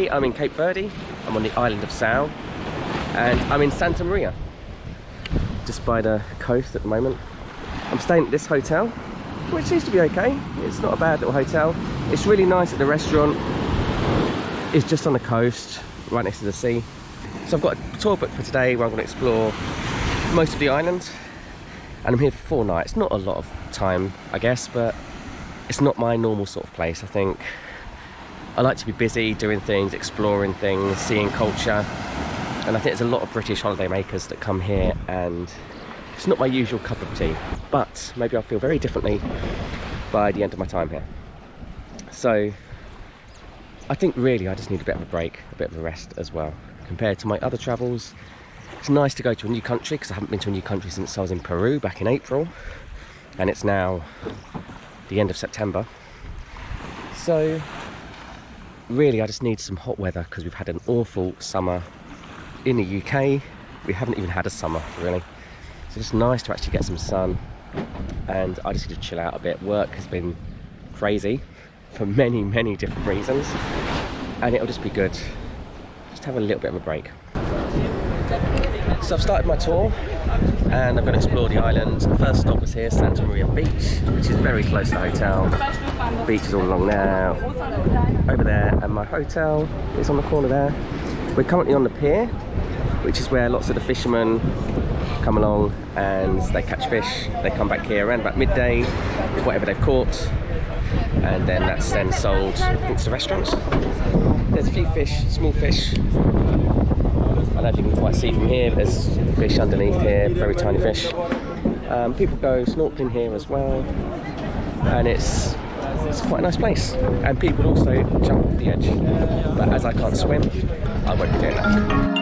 today I'm in Cape Verde. I'm on the island of Sal, and I'm in Santa Maria, just by the coast at the moment. I'm staying at this hotel, which seems to be okay. It's not a bad little hotel. It's really nice at the restaurant. It's just on the coast, right next to the sea. So I've got a tour book for today where I'm going to explore most of the island, and I'm here for 4 nights. Not a lot of time, I guess, but it's not my normal sort of place. I think I like to be busy, doing things, exploring things, seeing culture, and I think there's a lot of British holiday makers that come here, and it's not my usual cup of tea, but maybe I'll feel very differently by the end of my time here. So I think really I just need a bit of a break, a bit of a rest as well. Compared to my other travels, it's nice to go to a new country, because I haven't been to a new country since I was in Peru back in April, and it's now the end of September. So really I just need some hot weather, because we've had an awful summer in the UK. We haven't even had a summer really, so it's nice to actually get some sun, and I just need to chill out a bit. Work has been crazy for many different reasons, and it'll just be good just to have a little bit of a break. So I've started my tour, and I'm going to explore the island. The first stop was here, Santa Maria Beach, which is very close to the hotel. The beach is all along there, over there, and my hotel is on the corner there. We're currently on the pier, which is where lots of the fishermen come along and they catch fish. They come back here around about midday with whatever they've caught, and then that's then sold, I think, to restaurants. There's a few fish, small fish. I don't know if you can quite see from here, but there's fish underneath here, very tiny fish. People go snorkeling here as well, and it's quite a nice place. And people also jump off the edge, but as I can't swim, I won't be doing that.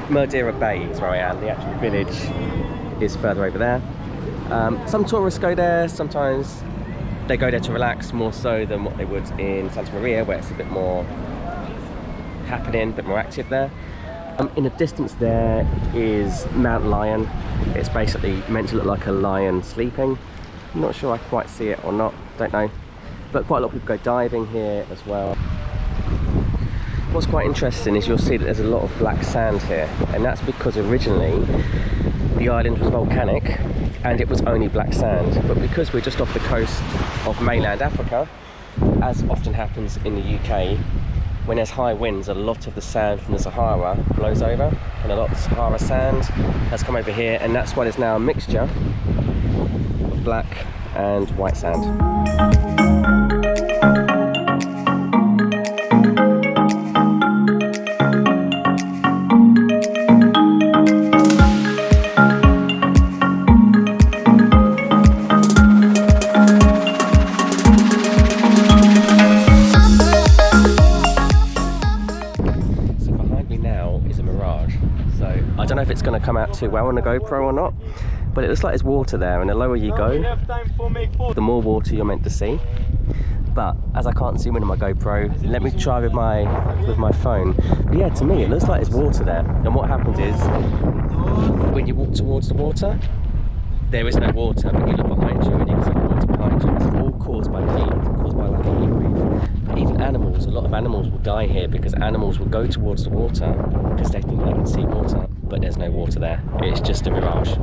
Madeira Bay is where I am. The actual village is further over there. Some tourists go there, sometimes they go there to relax, more so than what they would in Santa Maria, where it's a bit more happening, a bit more active there. In the distance there is Mount Lion. It's basically meant to look like a lion sleeping. I'm not sure I quite see it or not, don't know. But quite a lot of people go diving here as well. What's quite interesting is you'll see that there's a lot of black sand here, and that's because originally the island was volcanic and it was only black sand, but because we're just off the coast of mainland Africa, as often happens in the UK, when there's high winds, a lot of the sand from the Sahara blows over, and a lot of the Sahara sand has come over here, and that's why there's now a mixture of black and white sand. I don't know if it's going to come out too well on the GoPro or not, but it looks like there's water there, and the lower you go, the more water you're meant to see. But as I can't zoom in on my GoPro, let me try with my phone. But yeah, to me it looks like there's water there, and what happens is when you walk towards the water, there is no water, but you look behind you and you can see the water behind you. It's all caused by heat, caused by like a heat wave. But even animals, a lot of animals will die here because animals will go towards the water because they think they can see water, but there's no water there. It's just a mirage.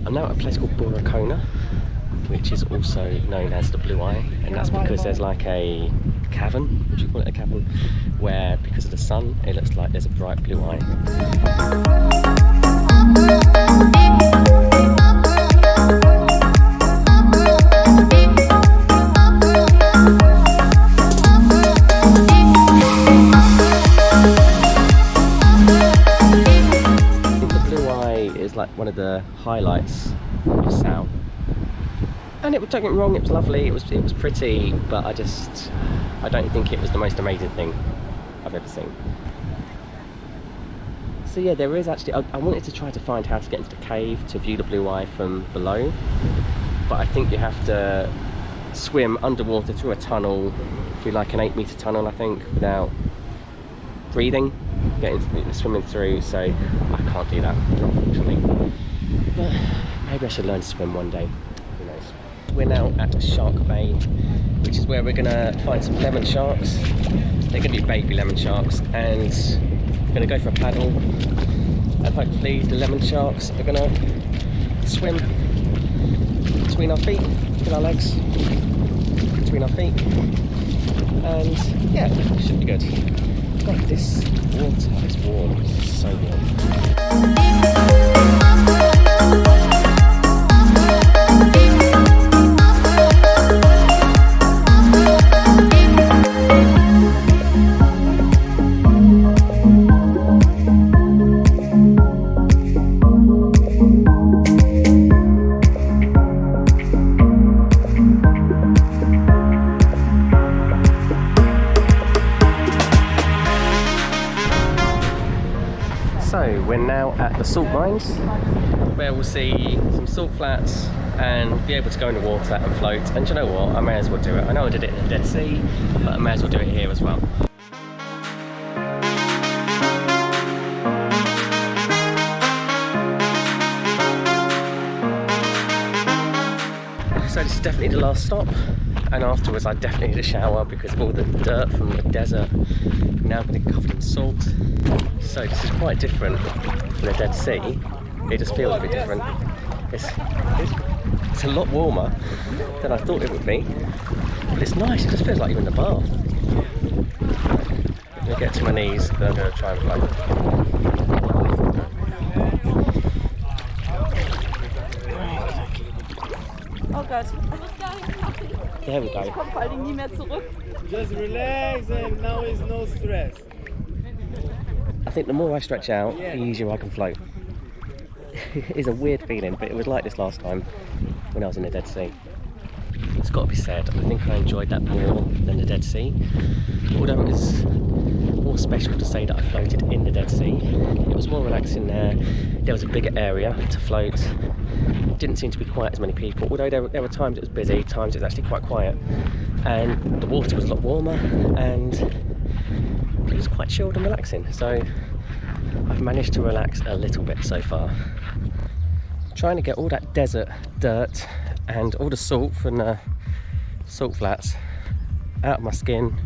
I'm now at a place called Buracona, which is also known as the Blue Eye, and that's because there's like a cavern, would you call it a cavern, where because of the sun it looks like there's a bright blue eye. Like one of the highlights of Sal, and don't get me wrong, it was lovely, it was pretty, but I don't think it was the most amazing thing I've ever seen. So yeah, there is actually, I wanted to try to find how to get into the cave to view the Blue Eye from below, but I think you have to swim underwater through a tunnel, through like an 8-meter tunnel, I think, without breathing, swimming through. So I can't do that, unfortunately. But maybe I should learn to swim one day. Who knows? We're now at Shark Bay, which is where we're gonna find some lemon sharks. They're gonna be baby lemon sharks, and we're gonna go for a paddle. And hopefully the lemon sharks are gonna swim between our feet, between our legs, between our feet, and yeah, it should be good. God, this water is warm. It's so warm. So we're now at the salt mines, where we'll see some salt flats and be able to go in the water and float. And do you know what? I may as well do it. I know I did it in the Dead Sea, but I may as well do it here as well. So this is definitely the last stop, and afterwards I definitely need a shower because of all the dirt from the desert. Now I'm going to get covered in salt. So this is quite different from the Dead Sea. It just feels a bit different. It's a lot warmer than I thought it would be, but it's nice. It just feels like you're in the bath. I'm going to get to my knees, then I'm going to try and float. Oh Gott. There we go. Ich komme vor allen Dingen nie mehr zurück. Just relax and now is no stress. I think the more I stretch out, the easier I can float. It's a weird feeling, but it was like this last time when I was in the Dead Sea. It's got to be said, I think I enjoyed that more than the Dead Sea. Although it was more special to say that I floated in the Dead Sea. It was more relaxing there. There was a bigger area to float. Didn't seem to be quite as many people, although there were times it was busy, times it was actually quite quiet. And the water was a lot warmer, and it was quite chilled and relaxing. So I've managed to relax a little bit so far. Trying to get all that desert dirt and all the salt from the salt flats out of my skin.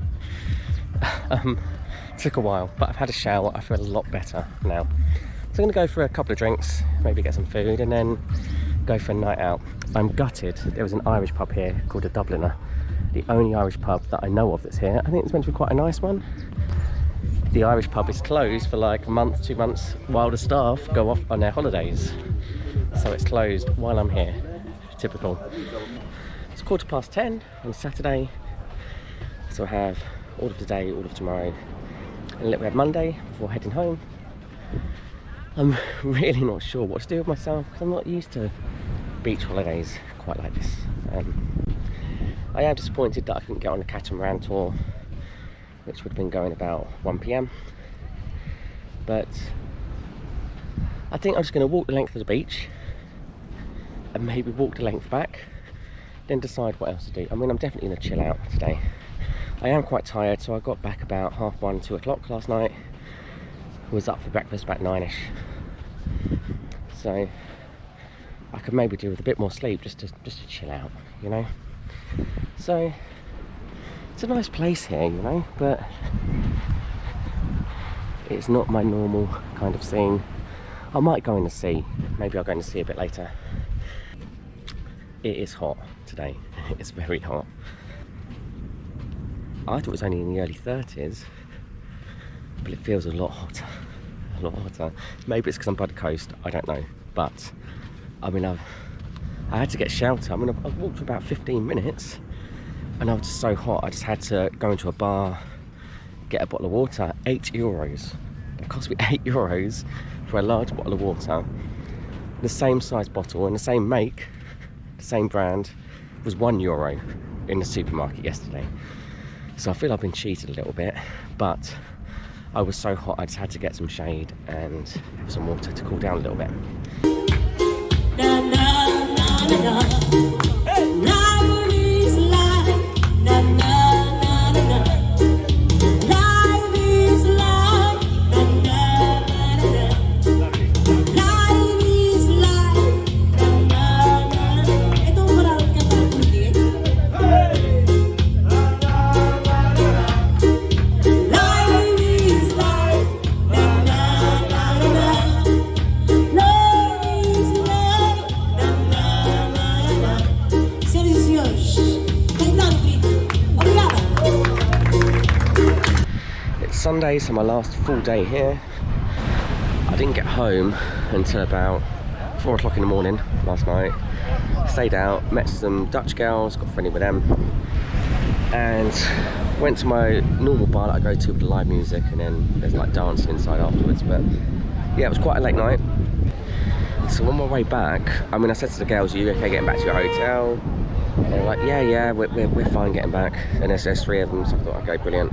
Took a while, but I've had a shower. I feel a lot better now. So I'm going to go for a couple of drinks, maybe get some food, and then go for a night out. I'm gutted. There was an Irish pub here called the Dubliner, the only Irish pub that I know of that's here. I think it's meant to be quite a nice one. The Irish pub is closed for like a month, 2 months, while the staff go off on their holidays. So it's closed while I'm here. Typical. It's 10:15 on Saturday, so I have all of today, all of tomorrow, and a little bit of Monday before heading home. I'm really not sure what to do with myself because I'm not used to beach holidays quite like this. I am disappointed that I couldn't get on the catamaran tour, which would have been going about 1 PM. But I think I'm just going to walk the length of the beach and maybe walk the length back, then decide what else to do. I mean, I'm definitely going to chill out today. I am quite tired, so I got back about 1:30, 2 o'clock last night. Was up for breakfast about 9ish. So I could maybe do with a bit more sleep just to chill out, you know. So it's a nice place here, you know, but it's not my normal kind of scene. I might go in the sea. Maybe I'll go in the sea a bit later. It is hot today. It's very hot. I thought it was only in the early 30s, but it feels a lot hotter. A lot hotter. Maybe it's because I'm by the coast, I don't know. But I mean, I had to get shelter. I mean, I've walked for about 15 minutes and I was just so hot. I just had to go into a bar, get a bottle of water. €8. It cost me €8 for a large bottle of water. The same size bottle and the same make, the same brand, was €1 in the supermarket yesterday. So I feel I've been cheated a little bit, but I was so hot I just had to get some shade and have some water to cool down a little bit. Sunday, so my last full day here. I didn't get home until about 4 o'clock in the morning last night. Stayed out, met some Dutch girls, got friendly with them, and went to my normal bar that I go to with the live music, and then there's like dancing inside afterwards. But yeah, it was quite a late night. So on my way back, I mean, I said to the girls, "Are you okay getting back to your hotel?" And they're like, yeah, we're fine getting back. And there's 3 of them, so I thought, okay, brilliant.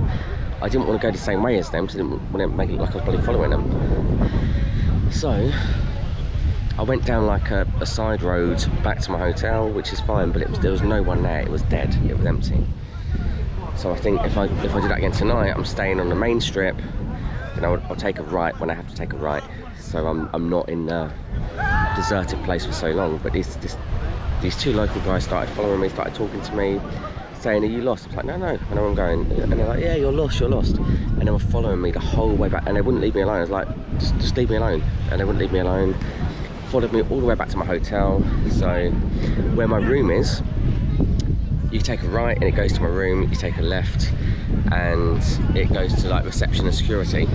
I didn't want to go the same way as them, because I didn't want to make it look like I was probably following them. So I went down like a side road back to my hotel, which is fine, but there was no one there. It was dead. It was empty. So I think if I do that again tonight, I'm staying on the main strip. Then I'll take a right when I have to take a right. So I'm not in a deserted place for so long. But these 2 local guys started following me, started talking to me, saying, "Are you lost?" I was like, no, I know where I'm going. And they're like, "Yeah, you're lost. And they were following me the whole way back, and they wouldn't leave me alone. I was like, just leave me alone. And they wouldn't leave me alone. Followed me all the way back to my hotel. So where my room is, you take a right and it goes to my room, you take a left and it goes to like reception and security.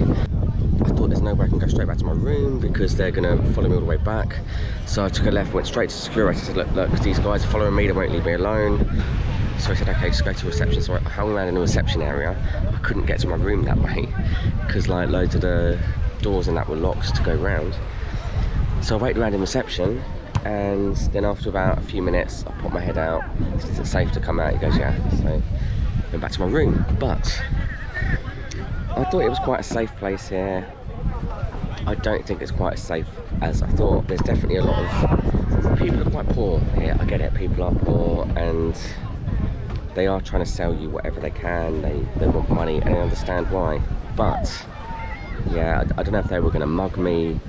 I thought there's no way I can go straight back to my room because they're gonna follow me all the way back. So I took a left, went straight to security. I said, look, these guys are following me, they won't leave me alone. So I said, okay, just go to reception. So I hung around in the reception area. I couldn't get to my room that way because like loads of the doors and that were locked to go round. So I waited around in reception, and then after about a few minutes I popped my head out. Is it safe to come out? He goes, yeah. So I went back to my room, but I thought it was quite a safe place here. I don't think it's quite as safe as I thought. There's definitely a lot of people are quite poor here. I get it, people are poor and they are trying to sell you whatever they can. They want money, and I understand why. But yeah, I don't know if they were going to mug me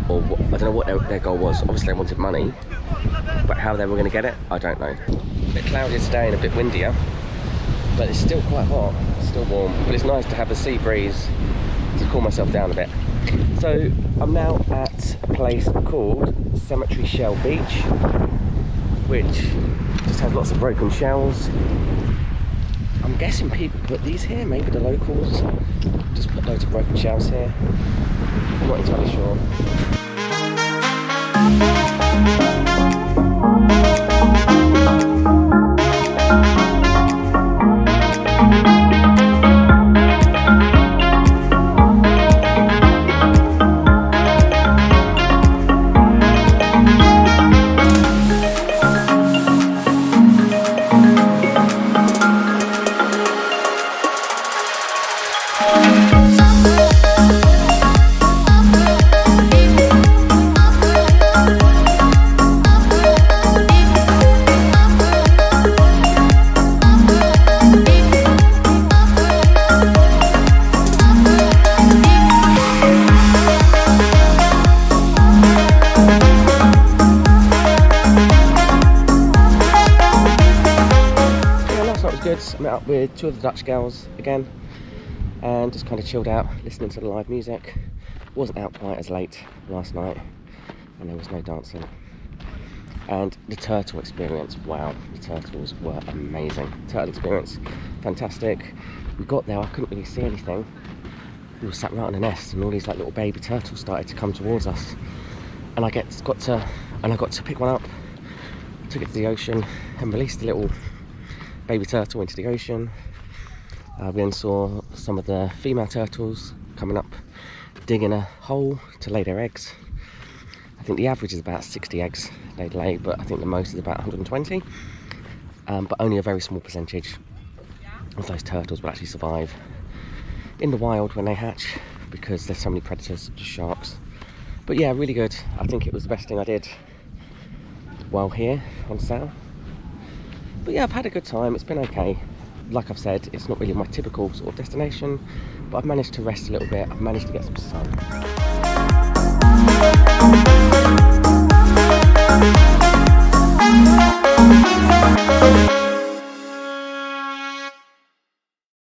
or what, I don't know what their goal was. Obviously they wanted money, but how they were going to get it, I don't know. A bit cloudy today and a bit windier, but it's still quite hot, still warm, but it's nice to have the sea breeze to cool myself down a bit. So I'm now at a place called Cemetery Shell Beach, which just has lots of broken shells. I'm guessing people put these here, maybe the locals just put loads of broken shells here. I'm not entirely sure. Met up with 2 of the Dutch girls again and just kind of chilled out listening to the live music. Wasn't out quite as late last night and there was no dancing. And the turtle experience, wow, the turtles were amazing. Turtle experience, fantastic. We got there, I couldn't really see anything. We were sat right on the nest and all these like little baby turtles started to come towards us, and I got to pick one up, took it to the ocean and released the little baby turtle into the ocean. We then saw some of the female turtles coming up, digging a hole to lay their eggs. I think the average is about 60 eggs they'd lay, but I think the most is about 120. But only a very small percentage of those turtles will actually survive in the wild when they hatch, because there's so many predators, just sharks. But yeah, really good. I think it was the best thing I did while here on Sal. But yeah, I've had a good time, it's been okay. Like I've said, it's not really my typical sort of destination, but I've managed to rest a little bit, I've managed to get some sun.